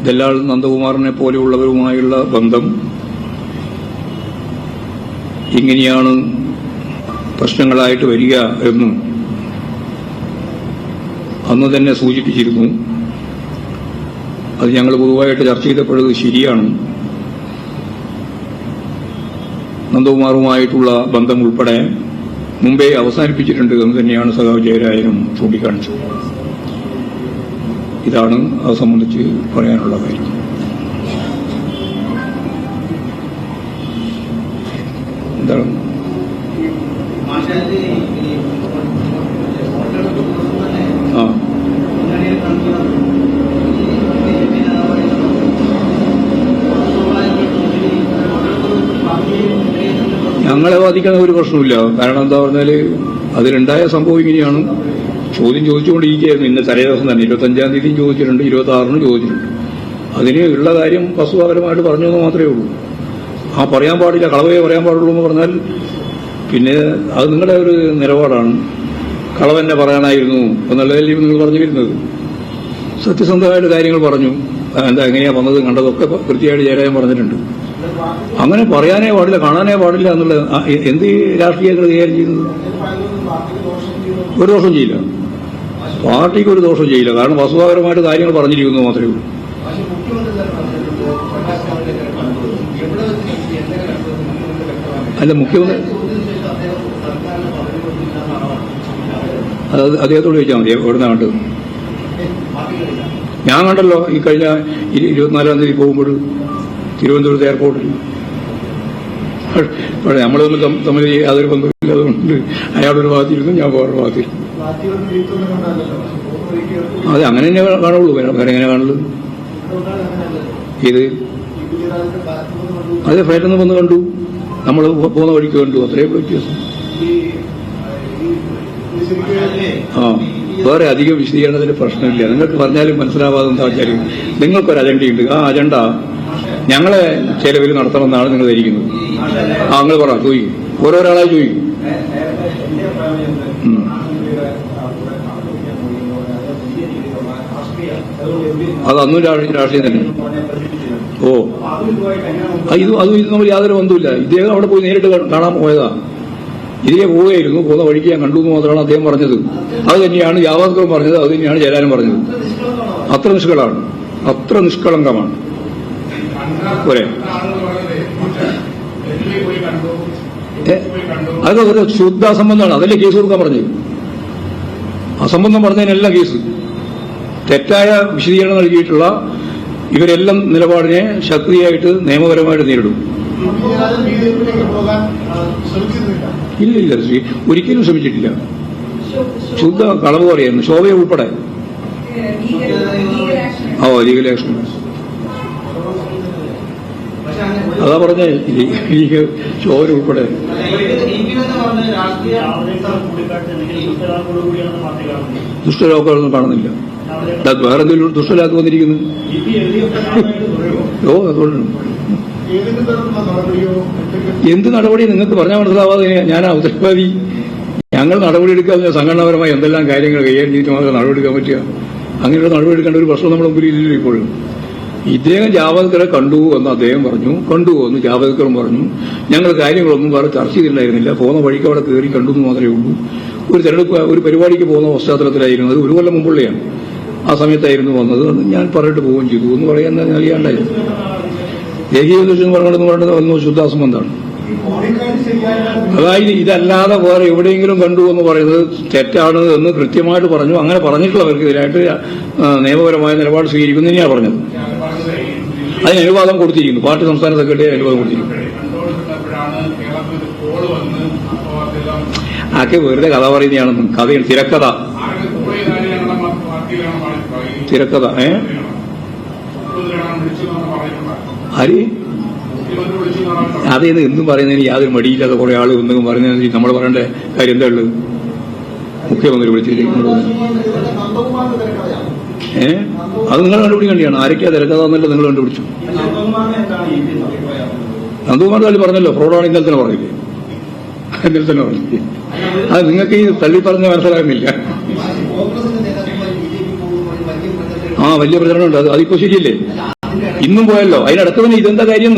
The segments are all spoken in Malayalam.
ദല്ലാൾ നന്ദകുമാറിനെ പോലെയുള്ളവരുമായുള്ള ബന്ധം ഇങ്ങനെയാണ് പ്രശ്നങ്ങളായിട്ട് വരിക എന്നും അന്ന് തന്നെ സൂചിപ്പിച്ചിരുന്നു. അത് ഞങ്ങൾ പൊതുവായിട്ട് ചർച്ച ചെയ്തപ്പോഴത് ശരിയാണ്. നന്ദകുമാറുമായിട്ടുള്ള ബന്ധം ഉൾപ്പെടെ മുമ്പേ അവസാനിപ്പിച്ചിട്ടുണ്ട് എന്ന് തന്നെയാണ് സഖാവ് ജയരാജനും ചൂണ്ടിക്കാണിച്ചത്. ഇതാണ് അത് സംബന്ധിച്ച് പറയാനുള്ള കാര്യം. എന്താണ് ഞങ്ങളെ ബാധിക്കുന്ന ഒരു പ്രശ്നമില്ല. കാരണം എന്താ പറഞ്ഞാല് അതിലുണ്ടായ സംഭവം ഇങ്ങനെയാണ്. ചോദ്യം ചോദിച്ചുകൊണ്ടിരിക്കുകയായിരുന്നു. ഇന്ന് തലേ ദിവസം തന്നെ 25-ാം തീയതിയും ചോദിച്ചിട്ടുണ്ട്, 26-നും ചോദിച്ചിട്ടുണ്ട്. അതിന് ഉള്ള കാര്യം വസ്തുതാപരമായിട്ട് പറഞ്ഞു എന്ന് മാത്രമേ ഉള്ളൂ. ആ പറയാൻ പാടില്ല, കളവേ പറയാൻ പാടുള്ളൂ എന്ന് പറഞ്ഞാൽ പിന്നെ അത് നിങ്ങളുടെ ഒരു നിലപാടാണ്. കളവെന്നെ പറയാനായിരുന്നു എന്നുള്ളതല്ലേ നിങ്ങൾ പറഞ്ഞു വരുന്നത്. സത്യസന്ധമായിട്ട് കാര്യങ്ങൾ പറഞ്ഞു. എന്താ എങ്ങനെയാ വന്നത് കണ്ടതൊക്കെ കൃത്യമായിട്ട് ചേരാൻ പറഞ്ഞിട്ടുണ്ട്. അങ്ങനെ പറയാനേ പാടില്ല, കാണാനേ പാടില്ല എന്നുള്ള എന്ത് രാഷ്ട്രീയങ്ങൾ കൈകാര്യം ചെയ്യുന്നത്? ഒരു ദോഷം ചെയ്യില്ല, പാർട്ടിക്ക് ഒരു ദോഷം ചെയ്യില്ല. കാരണം വസ്തുതാപരമായിട്ട് കാര്യങ്ങൾ പറഞ്ഞിരിക്കുന്നു മാത്രമേ ഉള്ളൂ. അല്ല, മുഖ്യമന്ത്രി അത് അദ്ദേഹത്തോട് ചോദിച്ചാൽ മതി എവിടുന്ന കണ്ടത്. ഞാൻ കണ്ടല്ലോ ഈ കഴിഞ്ഞ 24-ാം തീയതി പോകുമ്പോൾ തിരുവനന്തപുരത്ത് എയർപോർട്ടിൽ. പക്ഷേ നമ്മൾ തമ്മിൽ യാതൊരു ബന്ധമില്ല. അതുകൊണ്ട് അയാളൊരു ഭാഗത്തിരുന്നു, ഞാൻ വേറൊരു ഭാഗത്തിരുന്നു. അതെ, അങ്ങനെ തന്നെ കാണുള്ളൂ. വേറെ എങ്ങനെ കാണുള്ളൂ? ഇത് അതെ, ഫ്ലൈറ്റിൽ നിന്ന് വന്ന് കണ്ടു, നമ്മൾ പോകുന്ന വഴിക്ക് കണ്ടു, അത്രയും വ്യത്യാസം. വേറെ അധികം വിശദീകരണത്തിന് പ്രശ്നമില്ല. നിങ്ങൾക്ക് പറഞ്ഞാലും മനസ്സിലാവാതെ എന്താ വെച്ചാൽ നിങ്ങൾക്കൊരു അജണ്ടയുണ്ട്. ആ അജണ്ട ഞങ്ങളെ ചെലവിൽ നടത്തണമെന്നാണ് നിങ്ങൾ ധരിക്കുന്നത്. നിങ്ങൾ പറ, ചോദിക്കും, ഓരോരാളായി ചോദിക്കും. അത് അന്നും രാഷ്ട്രീയം തന്നെ. ഇത് നമ്മൾ യാതൊരു ബന്ധമില്ല. ഇദ്ദേഹം അവിടെ പോയി നേരിട്ട് കാണാൻ പോയതാ. ഇതിലെ പോവുകയായിരുന്നു, പോകുന്ന വഴിക്ക് ഞാൻ കണ്ടു എന്ന് മാത്രമാണ് അദ്ദേഹം പറഞ്ഞത്. അത് തന്നെയാണ് ജാവദേക്കറും പറഞ്ഞത്, അത് തന്നെയാണ് ജയരാജനും പറഞ്ഞത്. അത്ര നിഷ്കളാണ്, അത്ര നിഷ്കളങ്കമാണ്. പോരെ, അതൊക്കെ ഒരു ശുദ്ധ അസംബന്ധമാണ്. അതല്ലേ കേസ് കൊടുക്കാൻ പറഞ്ഞത്. അസംബന്ധം പറഞ്ഞതിനെല്ലാം കേസ്. തെറ്റായ വിശദീകരണം നൽകിയിട്ടുള്ള ഇവരെല്ലാം നിലപാടിനെ ശക്തിയായിട്ട് നിയമപരമായിട്ട് നേരിടും. ഇല്ലില്ല, ഒരിക്കലും ശ്രമിച്ചിട്ടില്ല. ശുദ്ധ കളവ് പറയുന്നു, ശോഭയെ ഉൾപ്പെടെ. Legal action. അതാ പറഞ്ഞ ശോഭ ഉൾപ്പെടെ. ദുഷ്ടലോക്കൊന്നും കാണുന്നില്ല. വേറെ എന്തെങ്കിലും ദുഷ്ടലാക്ക് വന്നിരിക്കുന്നു. അതുകൊണ്ടാണ്. എന്ത് നടപടി നിങ്ങൾക്ക് പറഞ്ഞാൽ മനസ്സിലാവാതെ ഞാനാ ഉത്തരവാദി? ഞങ്ങൾ നടപടിയെടുക്കാതെ സംഘടനാപരമായി എന്തെല്ലാം കാര്യങ്ങൾ കൈകാര്യം ചെയ്തിട്ട് മാത്രമേ നടപടിയെടുക്കാൻ പറ്റുക. അങ്ങനെയുള്ള നടപടിയെടുക്കേണ്ട ഒരു പ്രശ്നം നമ്മുടെ മുമ്പിൽ ഇല്ലല്ലോ ഇപ്പോഴും. ഇദ്ദേഹം ജാവദേക്കറെ കണ്ടു എന്ന് അദ്ദേഹം പറഞ്ഞു, കണ്ടു എന്ന് ജാവദേക്കറും പറഞ്ഞു. ഞങ്ങൾ കാര്യങ്ങളൊന്നും വേറെ ചർച്ച ചെയ്തിട്ടുണ്ടായിരുന്നില്ല. പോകുന്ന വഴിക്ക് അവിടെ കയറി കണ്ടു എന്ന് മാത്രമേ ഉള്ളൂ. ഒരു തെരഞ്ഞെടുപ്പ് ഒരു പരിപാടിക്ക് പോകുന്ന പശ്ചാത്തലത്തിലായിരുന്നു. അത് 1 കൊല്ലം മുമ്പുള്ളതാണ്. ആ സമയത്തായിരുന്നു വന്നത്. ഞാൻ പറഞ്ഞിട്ട് പോവുകയും ചെയ്തു എന്ന് പറയാൻ അറിയാണ്ടായിരുന്നു. ഏകീകൃതം പറയണമെന്ന് വന്നു ശുദ്ധാസംബന്ധമാണ്. അതായത് ഇതല്ലാതെ വേറെ എവിടെയെങ്കിലും കണ്ടു എന്ന് പറയുന്നത് തെറ്റാണ് എന്ന് കൃത്യമായിട്ട് പറഞ്ഞു. അങ്ങനെ പറഞ്ഞിട്ടുള്ളവർക്ക് ഇതിനായിട്ട് നിയമപരമായ നിലപാട് സ്വീകരിക്കും തന്നെയാണ് പറഞ്ഞത്. അതിന് അനുവാദം കൊടുത്തിരിക്കുന്നു. പാർട്ടി സംസ്ഥാന സെക്രട്ടറി അനുവാദം കൊടുത്തിരിക്കുന്നു. ആക്കെ വെറുതെ കഥ പറയുന്നതാണെന്നും കഥയും തിരക്കഥ ആര് അതേത് എന്തും പറയുന്നതിന് യാതൊരു മടിയില്ലാതെ കുറെ ആൾ എന്തെങ്കിലും പറയുന്നതിന് നമ്മൾ പറയേണ്ട കാര്യം എന്താ ഉള്ളത്? മുഖ്യമന്ത്രി വിളിച്ചിരിക്കുന്നത് അത് നിങ്ങൾ കണ്ടുപിടിക്കേണ്ടിയാണ്. ആരൊക്കെയാ തിരക്കഥ എന്നല്ല നിങ്ങൾ കണ്ടുപിടിച്ചു. നന്ദകുമാർ തള്ളി പറഞ്ഞല്ലോ, ഫ്രോഡാണ് ഇന്നലെ തന്നെ പറഞ്ഞില്ലേ? ഇന്നലെ തന്നെ പറഞ്ഞില്ലേ? അത് നിങ്ങൾക്ക് ഈ തള്ളി പറഞ്ഞ മനസ്സിലാകുന്നില്ല. വലിയ പ്രചരണമുണ്ട്. അതിപ്പോ ശരിയല്ലേ? ഇന്നും പോയല്ലോ. അതിനടുത്ത് തന്നെ ഇതെന്താ കാര്യം?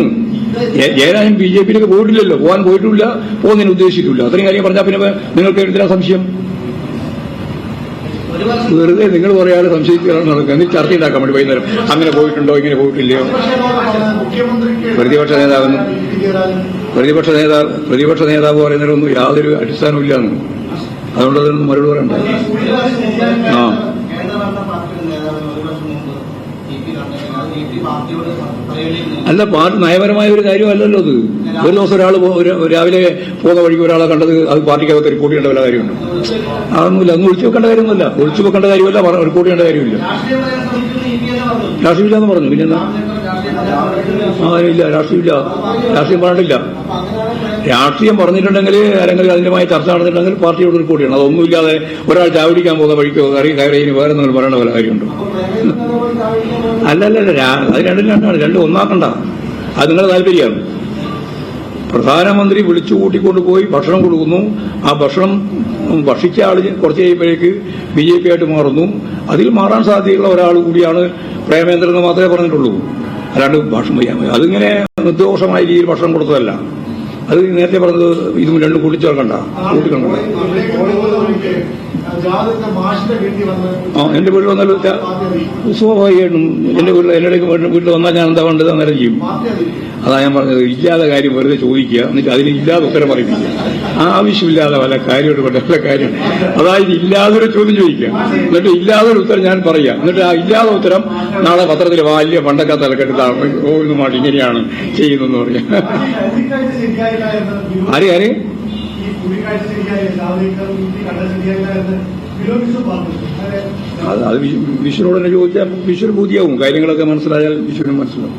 ജയരാജൻ BJPയിലേക്ക് പോയിട്ടില്ലല്ലോ, പോകാൻ പോയിട്ടില്ല, പോകുന്നതിന് ഉദ്ദേശിച്ചിട്ടില്ല. അത്രയും കാര്യം പറഞ്ഞാൽ പിന്നെ നിങ്ങൾക്ക് എന്തിനാ സംശയം? വെറുതെ നിങ്ങൾ പറയാതെ സംശയിക്കുകയാണ് നടക്കുക. എന്നിട്ട് ചർച്ച ഉണ്ടാക്കാൻ വേണ്ടി വൈകുന്നേരം അങ്ങനെ പോയിട്ടുണ്ടോ ഇങ്ങനെ പോയിട്ടില്ലയോ? പ്രതിപക്ഷ നേതാവ് പറയുന്നതിലൊന്നും യാതൊരു അടിസ്ഥാനവും ഇല്ലാന്ന്. അതുകൊണ്ട് അതൊന്നും മറുപടി പറയണ്ട. അല്ല, പാർട്ടി നയപരമായ ഒരു കാര്യമല്ലല്ലോ അത്. ഒരു ദിവസം ഒരാൾ രാവിലെ പോകുന്ന വഴിക്ക് ഒരാളെ കണ്ടത് അത് പാർട്ടിക്കകത്ത് റിപ്പോർട്ട് ചെയ്യേണ്ട വല്ല കാര്യമുണ്ട്? അതൊന്നുമില്ല. അതൊന്നും ഒളിച്ചു വെക്കേണ്ട കാര്യമൊന്നുമല്ല. ഒളിച്ചു വെക്കേണ്ട കാര്യമല്ല, റിപ്പോർട്ട് ചെയ്യേണ്ട കാര്യമില്ല. രാഷ്ട്രീയമില്ലെന്ന് പറഞ്ഞു. പിന്നെന്താ? ഇല്ല, രാഷ്ട്രീയം പറഞ്ഞിട്ടില്ല. രാഷ്ട്രീയം പറഞ്ഞിട്ടുണ്ടെങ്കിൽ അല്ലെങ്കിൽ അതിന്റെമായി ചർച്ച നടന്നിട്ടുണ്ടെങ്കിൽ പാർട്ടിയോട് റിപ്പോർട്ട് ചെയ്യണം. അതൊന്നുമില്ലാതെ ഒരാൾ ചാവടിക്കാൻ പോകുന്ന വഴിക്കോ കയറി വേറെ എന്തെങ്കിലും പറയേണ്ട വല്ല കാര്യമുണ്ടോ? അല്ലല്ല, അത് രണ്ടും ഒന്നാക്കണ്ട. അത് നിങ്ങളുടെ താല്പര്യമാണ്. പ്രധാനമന്ത്രി വിളിച്ചു കൂട്ടിക്കൊണ്ടുപോയി ഭക്ഷണം കൊടുക്കുന്നു. ആ ഭക്ഷണം ഭക്ഷിച്ച ആൾ കുറച്ച് കഴിയുമ്പോഴേക്ക് BJP ആയിട്ട് മാറുന്നു. അതിൽ മാറാൻ സാധ്യതയുള്ള ഒരാൾ കൂടിയാണ് പ്രേമേന്ദ്രൻ എന്ന് മാത്രമേ പറഞ്ഞിട്ടുള്ളൂ. അല്ലാണ്ട് ഭക്ഷണം അതിങ്ങനെ നിർദോഷമായ രീതിയിൽ ഭക്ഷണം കൊടുത്തതല്ല. അത് നേരത്തെ പറഞ്ഞത് ഇതും രണ്ടും കൂട്ടിച്ചേർക്കണ്ട. എന്റെ വീട്ടിൽ വന്നാൽ സ്വാഭാവികമായിട്ടും എന്റെ വീട്ടിൽ വന്നാൽ ഞാൻ എന്താ വേണ്ടത് അന്നേരം ചെയ്യും. അതാ ഞാൻ പറഞ്ഞത്. ഇല്ലാത്ത കാര്യം വെറുതെ ചോദിക്കുക, എന്നിട്ട് അതിന് ഇല്ലാതെ ഉത്തരം പറയിപ്പിക്കുക. ആവശ്യമില്ലാതെ വല്ല കാര്യമായിട്ട് വല്ല കാര്യം. അതായത് ഇല്ലാതൊരു ചോദ്യം ചോദിക്കുക, എന്നിട്ട് ഇല്ലാതൊരു ഉത്തരം ഞാൻ പറയുക, എന്നിട്ട് ആ ഇല്ലാതെ ഉത്തരം നാളെ പത്രത്തിൽ വലിയ പണ്ടൊക്കെ തലക്കെട്ട് ഓടുന്നുമായിട്ട് ഇങ്ങനെയാണ് ചെയ്യുന്നതെന്ന് പറയാം. ആരെ അത് വിഷ്ണുനോട് തന്നെ ചോദിച്ചാൽ വിഷ്ണു ബുദ്ധിയാവും. കാര്യങ്ങളൊക്കെ മനസ്സിലായാൽ വിഷ്ണുവിനും മനസ്സിലാവും.